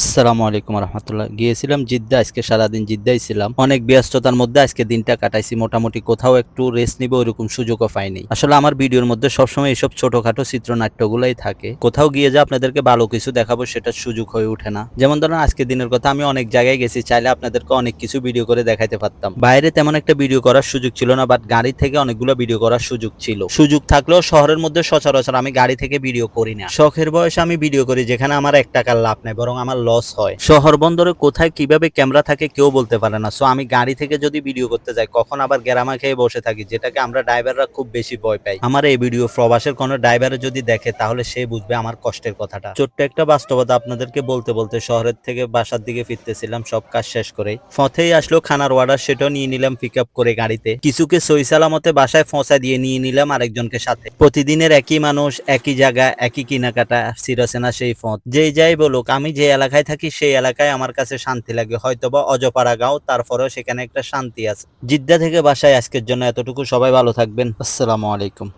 আসসালামু আলাইকুম রহমতুল্লাহ। গিয়েছিলাম জিদ্দা, আজকে সারাদিন জিদ্দাই ছিলাম। অনেক ব্যস্ততার মধ্যে আজকে দিনটা কাটাইছি। মোটামুটি কোথাও একটু রেস্ট নিব ওইরকম সুযোগও পাইনি। আসলে আমার ভিডিওর মধ্যে সবসময় এইসব ছোটখাটো চিত্রনাট্যগুলাই থাকে। কোথাও গিয়ে যে আপনাদেরকে ভালো কিছু দেখাবো সেটার সুযোগ হয়ে ওঠে না। যেমন ধরেন আজকে দিনের কথা, আমি অনেক জায়গায় গেছি, চাইলে আপনাদেরকে অনেক কিছু ভিডিও করে দেখাইতে পারতাম। বাইরে তেমন একটা ভিডিও করার সুযোগ ছিল না, বাট গাড়ি থেকে অনেকগুলো ভিডিও করার সুযোগ ছিল। সুযোগ থাকলেও শহরের মধ্যে সচরাচর আমি গাড়ি থেকে ভিডিও করি না। শখের বয়সে আমি ভিডিও করি যেখানে আমার 1 টাকার লাভ নেই, বরং আমার লস হয়। শহর বন্দরে কোথায় কিভাবে ক্যামেরা থাকে কেউ বলতে পারে না। সো আমি গাড়ি থেকে যদি ভিডিও করতে যাই, কখন আবার গেরামা খেয়ে বসে থাকি, যেটাকে আমরা ড্রাইভাররা খুব বেশি ভয় পাই। আমার এই ভিডিও প্রবাসের কোনো ড্রাইভারে যদি দেখে তাহলে সে বুঝবে আমার কষ্টের কথাটা। ছোট্ট একটা বাস্তবতা আপনাদেরকে বলতে বলতে শহরের থেকে বাসার দিকে ফিরতেছিলাম সব কাজ শেষ করে। পথেই আসলো খানার অর্ডার, সেটাও নিয়ে নিলাম পিক আপ করে গাড়িতে। কিছুকে সই সালামতে বাসায় পৌঁছা দিয়ে নিয়ে নিলাম আরেকজনকে সাথে। প্রতিদিনের একই মানুষ, একই জায়গা, একই কেনাকাটা, চিরচেনা সেই পথ। যেই যাই বলুক, আমি যে এলাকায় থাকি সেই এলাকায় আমার কাছে শান্তি লাগে। হয়তোবা অজপাড়া গাঁও, তারপরেও সেখানে একটা শান্তি আছে। জিদ্দা থেকে বাসায় আজকের জন্য এতটুকু। সবাই ভালো থাকবেন। আসসালামু আলাইকুম।